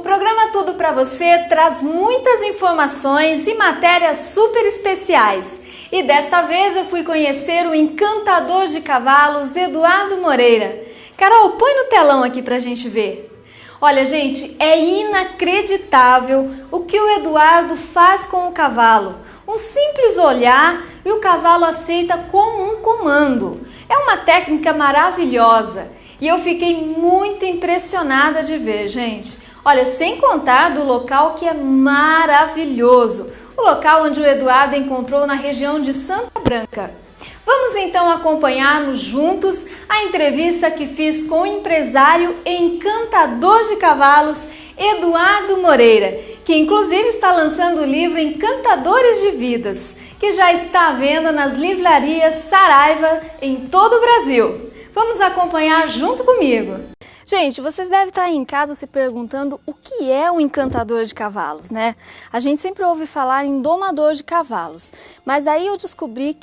programa Tudo Pra Você traz muitas informações e matérias super especiais. E desta vez eu fui conhecer o encantador de cavalos, Eduardo Moreira. Carol, põe no telão aqui pra gente ver. Olha, gente, é inacreditável o que o Eduardo faz com o cavalo. Um simples olhar e o cavalo aceita como um comando. É uma técnica maravilhosa e eu fiquei muito impressionada de ver, gente. Olha, sem contar do local que é maravilhoso. O local onde o Eduardo encontrou na região de Santa Branca. Vamos então acompanharmos juntos a entrevista que fiz com o empresário e encantador de cavalos, Eduardo Moreira, que inclusive está lançando o livro Encantadores de Vidas, que já está à venda nas livrarias Saraiva em todo o Brasil. Vamos acompanhar junto comigo. Gente, vocês devem estar aí em casa se perguntando o que é um encantador de cavalos, né? A gente sempre ouve falar em domador de cavalos, mas aí eu descobri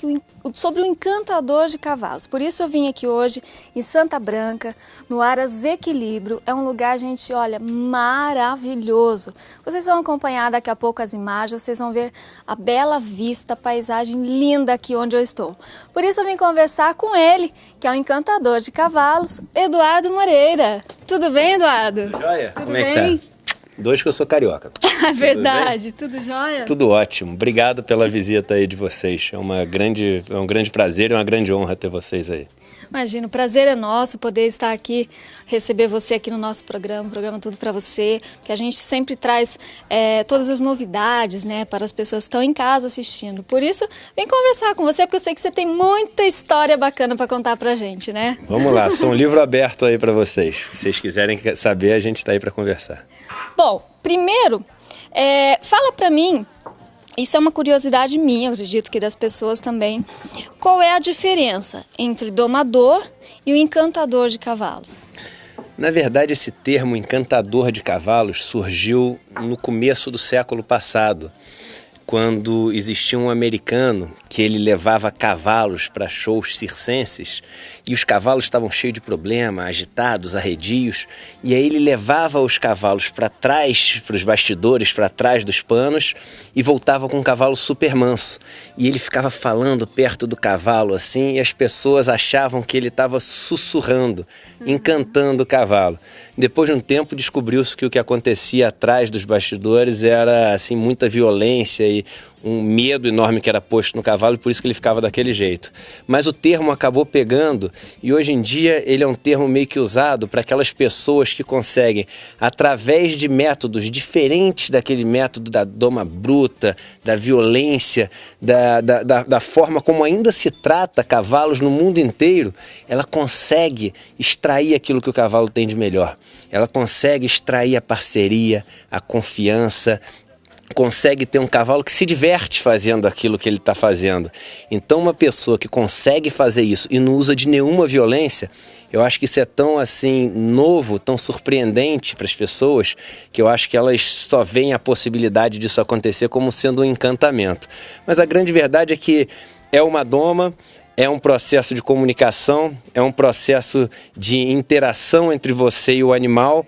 sobre o encantador de cavalos. Por isso eu vim aqui hoje em Santa Branca, no Aras Equilíbrio. É um lugar, gente, olha, maravilhoso. Vocês vão acompanhar daqui a pouco as imagens, vocês vão ver a bela vista, a paisagem linda aqui onde eu estou. Por isso eu vim conversar com ele, que é o encantador de cavalos, Eduardo Moreira. Tudo bem, Eduardo? Tudo jóia? Tudo Como é bem? que tá? Dois que eu sou carioca. É verdade, tudo jóia? Tudo ótimo. Obrigado pela visita aí de vocês. É um grande prazer e uma grande honra ter vocês aí. Imagina, o prazer é nosso poder estar aqui, receber você aqui no nosso programa, o programa Tudo Pra Você, que a gente sempre traz todas as novidades, né, para as pessoas que estão em casa assistindo. Por isso, vem conversar com você, porque eu sei que você tem muita história bacana para contar pra gente, né? Vamos lá, sou um livro aberto aí para vocês. Se vocês quiserem saber, a gente está aí para conversar. Bom, primeiro, fala pra mim. Isso é uma curiosidade minha, eu acredito que das pessoas também. Qual é a diferença entre domador e o encantador de cavalos? Na verdade, esse termo encantador de cavalos surgiu no começo do século passado, quando existia um americano que ele levava cavalos para shows circenses e os cavalos estavam cheios de problema, agitados, arredios, e aí ele levava os cavalos para trás, para os bastidores, para trás dos panos e voltava com um cavalo super manso. E ele ficava falando perto do cavalo assim e as pessoas achavam que ele estava sussurrando, encantando o cavalo. Depois de um tempo descobriu-se que o que acontecia atrás dos bastidores era assim muita violência e um medo enorme que era posto no cavalo e por isso que ele ficava daquele jeito. Mas o termo acabou pegando e hoje em dia ele é um termo meio que usado para aquelas pessoas que conseguem, através de métodos diferentes daquele método da doma bruta, da violência, da forma como ainda se trata cavalos no mundo inteiro, ela consegue extrair aquilo que o cavalo tem de melhor. Ela consegue extrair a parceria, a confiança, consegue ter um cavalo que se diverte fazendo aquilo que ele está fazendo. Então uma pessoa que consegue fazer isso e não usa de nenhuma violência, eu acho que isso é tão assim novo, tão surpreendente para as pessoas, que eu acho que elas só veem a possibilidade disso acontecer como sendo um encantamento. Mas a grande verdade é que é uma doma, é um processo de comunicação, é um processo de interação entre você e o animal,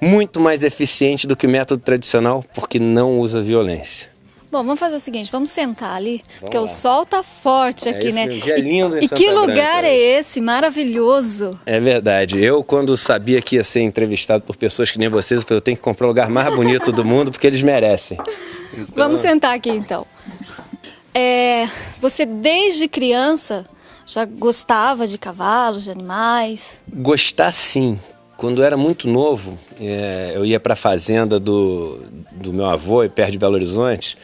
muito mais eficiente do que o método tradicional, porque não usa violência. Bom, vamos fazer o seguinte, vamos sentar ali, porque o sol tá forte aqui, né? Dia lindo em e que Santa lugar Branca, é esse? Maravilhoso! É verdade. Eu, quando sabia que ia ser entrevistado por pessoas que nem vocês, eu falei, eu tenho que comprar o lugar mais bonito do mundo, porque eles merecem. Então... Vamos sentar aqui, então. Você, desde criança, já gostava de cavalos, de animais? Gostar, sim. Quando eu era muito novo, eu ia para a fazenda do meu avô, perto de Belo Horizonte,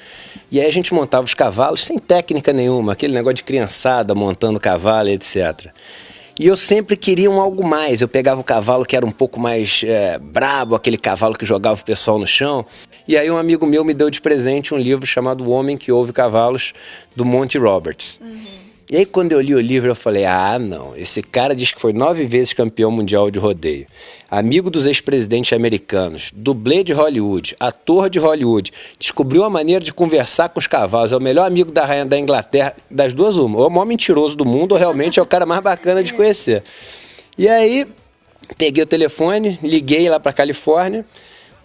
e aí a gente montava os cavalos sem técnica nenhuma, aquele negócio de criançada montando cavalo, etc. E eu sempre queria algo mais. Eu pegava o cavalo que era um pouco mais brabo, aquele cavalo que jogava o pessoal no chão. E aí um amigo meu me deu de presente um livro chamado O Homem que Ouve Cavalos, do Monty Roberts. E aí quando eu li o livro eu falei, não, esse cara diz que foi 9 vezes campeão mundial de rodeio, amigo dos ex-presidentes americanos, dublê de Hollywood, ator de Hollywood, descobriu uma maneira de conversar com os cavalos, é o melhor amigo da rainha da Inglaterra, das duas uma, ou é o maior mentiroso do mundo ou realmente é o cara mais bacana de conhecer. E aí peguei o telefone, liguei lá para Califórnia,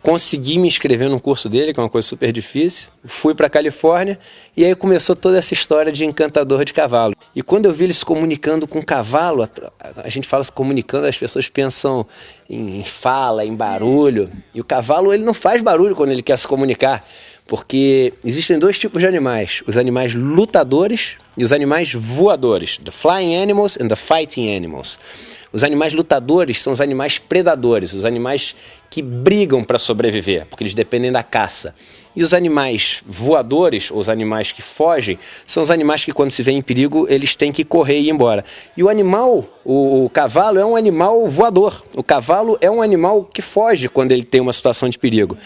consegui me inscrever num curso dele, que é uma coisa super difícil. Fui para a Califórnia e aí começou toda essa história de encantador de cavalo. E quando eu vi ele se comunicando com o cavalo, a gente fala se comunicando, as pessoas pensam em fala, em barulho. E o cavalo, ele não faz barulho quando ele quer se comunicar, porque existem dois tipos de animais: os animais lutadores e os animais voadores. The flying animals and the fighting animals. Os animais lutadores são os animais predadores, os animais que brigam para sobreviver, porque eles dependem da caça. E os animais voadores, ou os animais que fogem, são os animais que, quando se vê em perigo, eles têm que correr e ir embora. E o animal, o cavalo, é um animal voador. O cavalo é um animal que foge quando ele tem uma situação de perigo.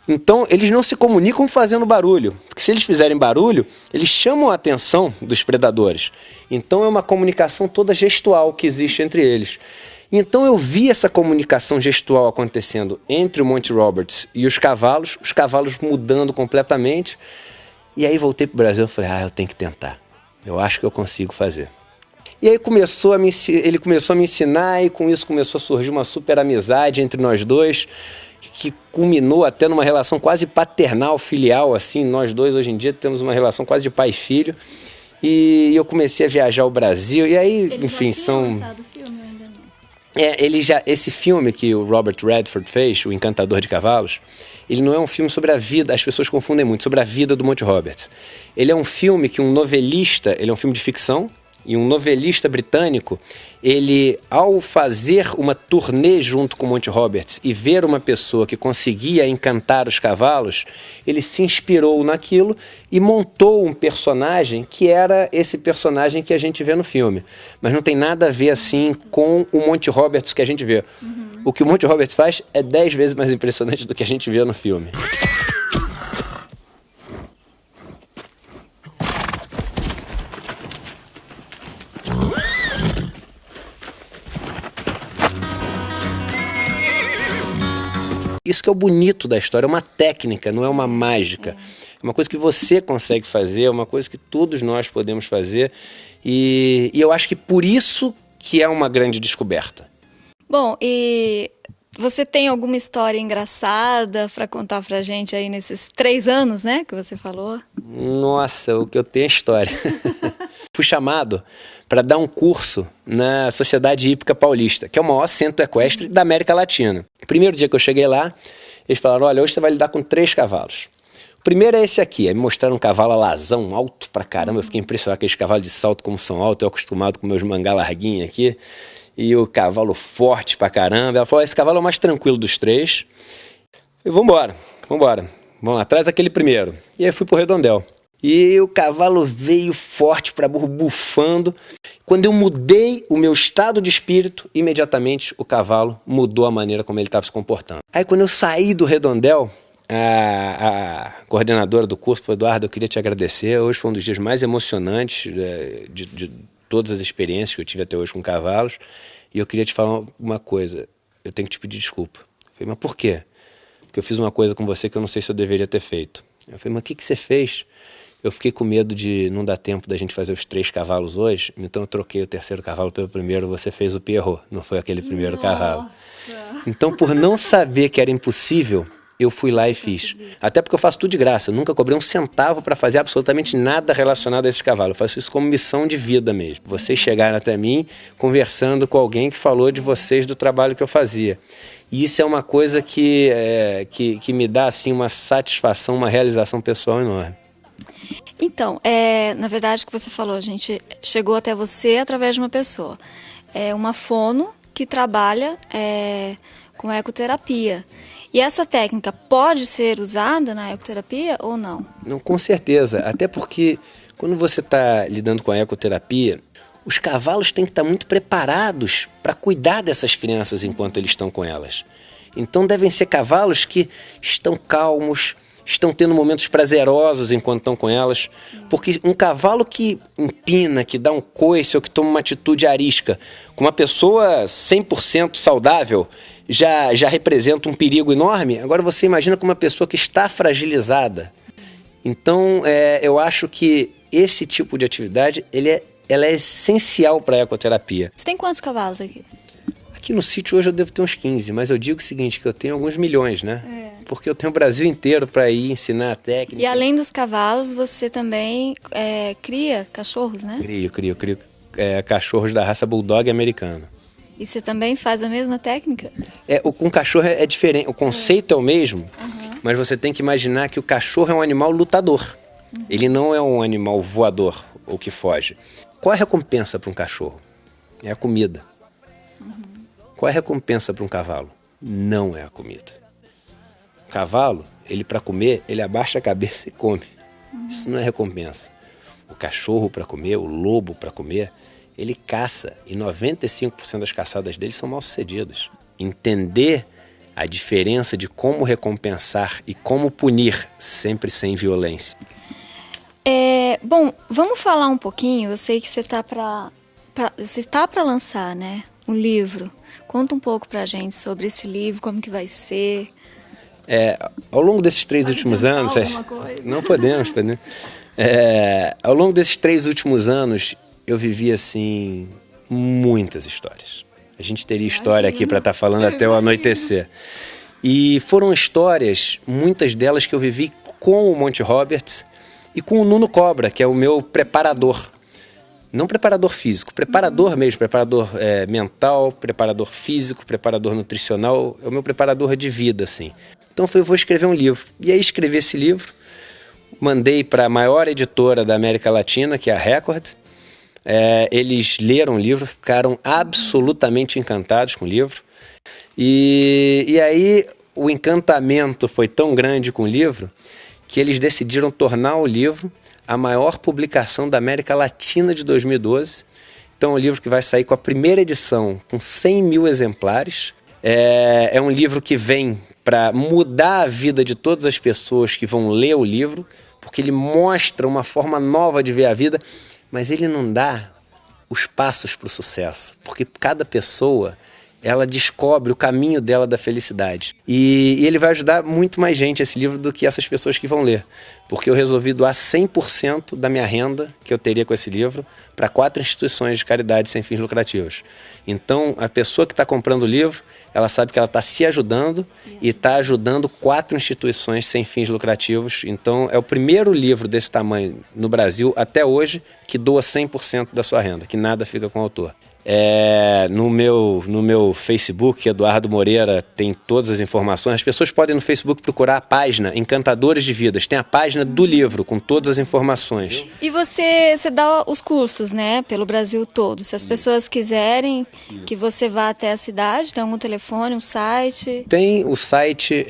Então, eles não se comunicam fazendo barulho, porque se eles fizerem barulho, eles chamam a atenção dos predadores. Então, é uma comunicação toda gestual que existe entre eles. Então, eu vi essa comunicação gestual acontecendo entre o Monty Roberts e os cavalos mudando completamente. E aí, voltei para o Brasil e falei, eu tenho que tentar. Eu acho que eu consigo fazer. E aí ele começou a me ensinar e com isso começou a surgir uma super amizade entre nós dois, que culminou até numa relação quase paternal, filial, assim. Nós dois, hoje em dia, temos uma relação quase de pai e filho. E eu comecei a viajar ao Brasil. E aí, ele enfim, já tinha lançado o filme, ou ainda não? Esse filme que o Robert Redford fez, O Encantador de Cavalos, ele não é um filme sobre a vida, as pessoas confundem muito, sobre a vida do Monty Roberts. Ele é um filme que um novelista, ele é um filme de ficção, e um novelista britânico, ele, ao fazer uma turnê junto com Monty Roberts e ver uma pessoa que conseguia encantar os cavalos, ele se inspirou naquilo e montou um personagem que era esse personagem que a gente vê no filme. Mas não tem nada a ver, assim, com o Monty Roberts que a gente vê. O que o Monty Roberts faz é 10 vezes mais impressionante do que a gente vê no filme. Isso que é o bonito da história, é uma técnica, não é uma mágica. É uma coisa que você consegue fazer, é uma coisa que todos nós podemos fazer. E eu acho que por isso que é uma grande descoberta. Bom, e você tem alguma história engraçada para contar pra gente aí nesses 3 anos, né, que você falou? Nossa, o que eu tenho é história. Fui chamado para dar um curso na Sociedade Hípica Paulista, que é o maior centro equestre da América Latina. O primeiro dia que eu cheguei lá, eles falaram, olha, hoje você vai lidar com 3 cavalos. O primeiro é esse aqui, aí me mostraram um cavalo alazão, alto pra caramba, eu fiquei impressionado com aqueles cavalos de salto como são altos, eu acostumado com meus mangá larguinhos aqui, e o cavalo forte pra caramba. Ela falou, esse cavalo é o mais tranquilo dos 3. E vamos lá, atrás daquele primeiro. E aí fui pro redondel. E o cavalo veio forte para burro, bufando. Quando eu mudei o meu estado de espírito, imediatamente o cavalo mudou a maneira como ele estava se comportando. Aí quando eu saí do redondel, a coordenadora do curso falou, Eduardo, eu queria te agradecer. Hoje foi um dos dias mais emocionantes de todas as experiências que eu tive até hoje com cavalos. E eu queria te falar uma coisa, eu tenho que te pedir desculpa. Eu falei, mas por quê? Porque eu fiz uma coisa com você que eu não sei se eu deveria ter feito. Eu falei, mas o que você fez? Eu fiquei com medo de não dar tempo da gente fazer os 3 cavalos hoje, então eu troquei o 3º cavalo pelo primeiro, você fez o Pierrot, não foi aquele primeiro cavalo. Então, por não saber que era impossível, eu fui lá e fiz. Até porque eu faço tudo de graça, eu nunca cobrei um centavo para fazer absolutamente nada relacionado a esse cavalo. Eu faço isso como missão de vida mesmo. Vocês chegaram até mim conversando com alguém que falou de vocês, do trabalho que eu fazia. E isso é uma coisa que me dá assim, uma satisfação, uma realização pessoal enorme. Então, na verdade, o que você falou, a gente chegou até você através de uma pessoa. É uma fono que trabalha com ecoterapia. E essa técnica pode ser usada na ecoterapia ou não? Não, com certeza. Até porque quando você está lidando com a ecoterapia, os cavalos têm que estar muito preparados para cuidar dessas crianças enquanto eles estão com elas. Então devem ser cavalos que estão calmos, estão tendo momentos prazerosos enquanto estão com elas, porque um cavalo que empina, que dá um coice ou que toma uma atitude arisca, com uma pessoa 100% saudável, já representa um perigo enorme. Agora você imagina com uma pessoa que está fragilizada. Então eu acho que esse tipo de atividade ela é essencial para a ecoterapia. Você tem quantos cavalos aqui? Aqui no sítio hoje eu devo ter uns 15, mas eu digo o seguinte, que eu tenho alguns milhões, né? Porque eu tenho o Brasil inteiro para ir ensinar a técnica. E além dos cavalos, você também cria cachorros, né? Crio cachorros da raça Bulldog americana. E você também faz a mesma técnica? Com cachorro é diferente, o conceito é o mesmo, mas você tem que imaginar que o cachorro é um animal lutador. Ele não é um animal voador ou que foge. Qual é a recompensa para um cachorro? É a comida. Qual é a recompensa para um cavalo? Não é a comida. O cavalo, ele para comer, ele abaixa a cabeça e come. Isso não é recompensa. O cachorro para comer, o lobo para comer, ele caça e 95% das caçadas dele são mal sucedidas. Entender a diferença de como recompensar e como punir, sempre sem violência. Bom, vamos falar um pouquinho. Eu sei que você está para lançar, né, um livro. Conta um pouco pra gente sobre esse livro, como que vai ser. Ao longo desses 3 últimos anos... Não podemos. Ao longo desses 3 últimos anos, eu vivi, assim, muitas histórias. A gente teria história aqui para estar falando até o anoitecer. E foram histórias, muitas delas que eu vivi com o Monty Roberts e com o Nuno Cobra, que é o meu preparador. Não preparador físico, preparador mesmo, preparador mental, preparador físico, preparador nutricional, é o meu preparador de vida, assim. Então eu vou escrever um livro. E aí escrevi esse livro, mandei para a maior editora da América Latina, que é a Record. Eles leram o livro, ficaram absolutamente encantados com o livro. E aí o encantamento foi tão grande com o livro que eles decidiram tornar o livro a maior publicação da América Latina de 2012. Então é um livro que vai sair com a primeira edição com 100 mil exemplares. É um livro que vem para mudar a vida de todas as pessoas que vão ler o livro, porque ele mostra uma forma nova de ver a vida, mas ele não dá os passos para o sucesso, porque cada pessoa ela descobre o caminho dela da felicidade. E ele vai ajudar muito mais gente, esse livro, do que essas pessoas que vão ler. Porque eu resolvi doar 100% da minha renda que eu teria com esse livro para 4 instituições de caridade sem fins lucrativos. Então, a pessoa que está comprando o livro, ela sabe que ela está se ajudando e está ajudando 4 instituições sem fins lucrativos. Então, é o primeiro livro desse tamanho no Brasil, até hoje, que doa 100% da sua renda, que nada fica com o autor. No meu Facebook, Eduardo Moreira, tem todas as informações. As pessoas podem no Facebook procurar a página Encantadores de Vidas. Tem a página do livro com todas as informações. E você dá os cursos, né, pelo Brasil todo. Se as pessoas quiserem que você vá até a cidade, tem algum telefone, um site? Tem o site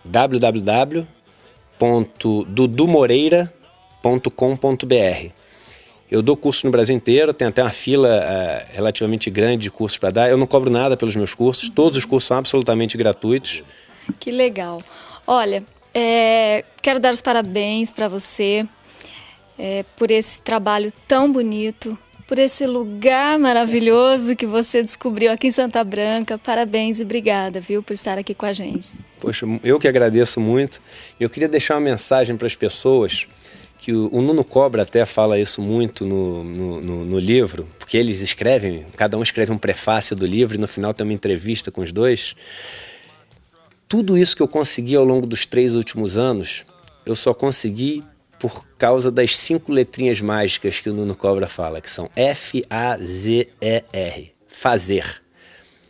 www.dudumoreira.com.br. Eu dou curso no Brasil inteiro, tem até uma fila relativamente grande de cursos para dar. Eu não cobro nada pelos meus cursos, todos os cursos são absolutamente gratuitos. Que legal. Olha, quero dar os parabéns para você por esse trabalho tão bonito, por esse lugar maravilhoso que você descobriu aqui em Santa Branca. Parabéns e obrigada, viu, por estar aqui com a gente. Poxa, eu que agradeço muito. Eu queria deixar uma mensagem para as pessoas, que o Nuno Cobra até fala isso muito no livro, porque eles escrevem, cada um escreve um prefácio do livro e no final tem uma entrevista com os dois. Tudo isso que eu consegui ao longo dos 3 últimos anos, eu só consegui por causa das 5 letrinhas mágicas que o Nuno Cobra fala, que são F-A-Z-E-R, fazer.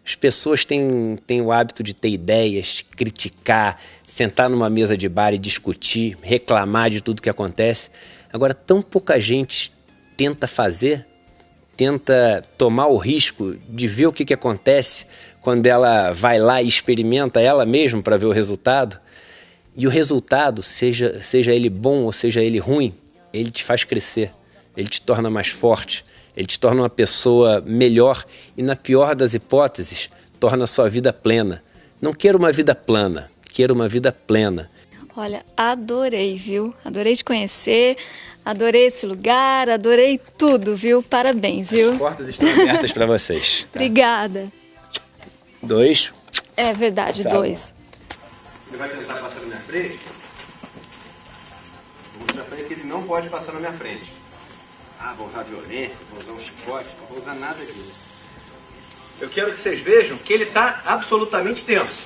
As pessoas têm o hábito de ter ideias, criticar, sentar numa mesa de bar e discutir, reclamar de tudo que acontece. Agora, tão pouca gente tenta fazer, tenta tomar o risco de ver o que acontece quando ela vai lá e experimenta ela mesma para ver o resultado. E o resultado, seja ele bom ou seja ele ruim, ele te faz crescer, ele te torna mais forte. Ele te torna uma pessoa melhor e, na pior das hipóteses, torna a sua vida plena. Não quero uma vida plana, quero uma vida plena. Olha, adorei, viu? Adorei te conhecer, adorei esse lugar, adorei tudo, viu? Parabéns, viu? As portas estão abertas para vocês. Tá? Obrigada. 2. É verdade, 2. Ele vai tentar passar na minha frente? Vou mostrar para ele que ele não pode passar na minha frente. Vou usar violência, vou usar um chicote, não vou usar nada disso. eu quero que vocês vejam que ele está absolutamente tenso.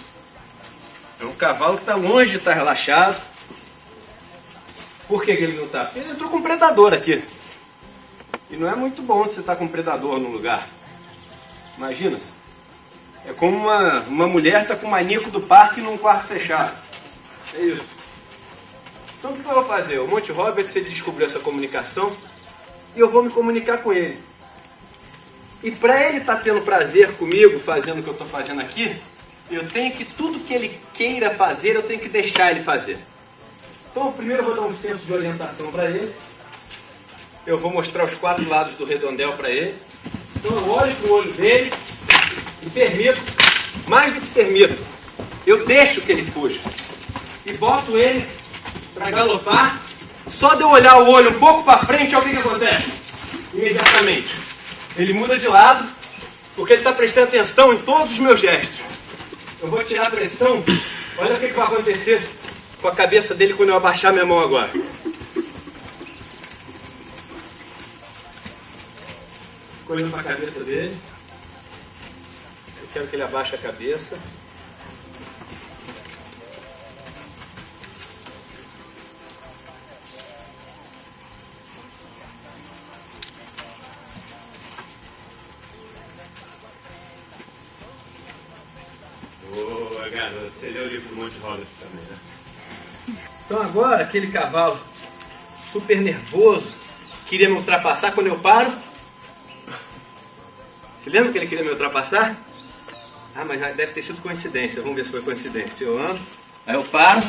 É um cavalo que está longe de estar relaxado. Por que ele não está? Porque ele entrou com um predador aqui. E não é muito bom você estar com um predador no lugar. Imagina. É como uma mulher está com um maníaco do parque num quarto fechado. É isso. Então o que eu vou fazer? O Monty Roberts, ele descobriu essa comunicação e eu vou me comunicar com ele. E para ele estar tendo prazer comigo, fazendo o que eu estou fazendo aqui, eu tenho que, tudo que ele queira fazer, eu tenho que deixar ele fazer. Então primeiro eu vou dar um senso de orientação para ele. Eu vou mostrar os 4 lados do redondel para ele. Então eu olho para o olho dele e permito, mais do que permito, eu deixo que ele fuja. E boto ele para galopar. Só de eu olhar o olho um pouco para frente, olha o que acontece. Imediatamente. Ele muda de lado, porque ele está prestando atenção em todos os meus gestos. Eu vou tirar a pressão. Olha o que vai acontecer com a cabeça dele quando eu abaixar minha mão agora. Olhando para a cabeça dele. Eu quero que ele abaixe a cabeça. Boa, garoto. Você leu o livro do Monty Roberts também, né? Então agora, aquele cavalo super nervoso, queria me ultrapassar quando eu paro. Você lembra que ele queria me ultrapassar? Ah, mas deve ter sido coincidência. Vamos ver se foi coincidência. Eu ando, aí eu paro.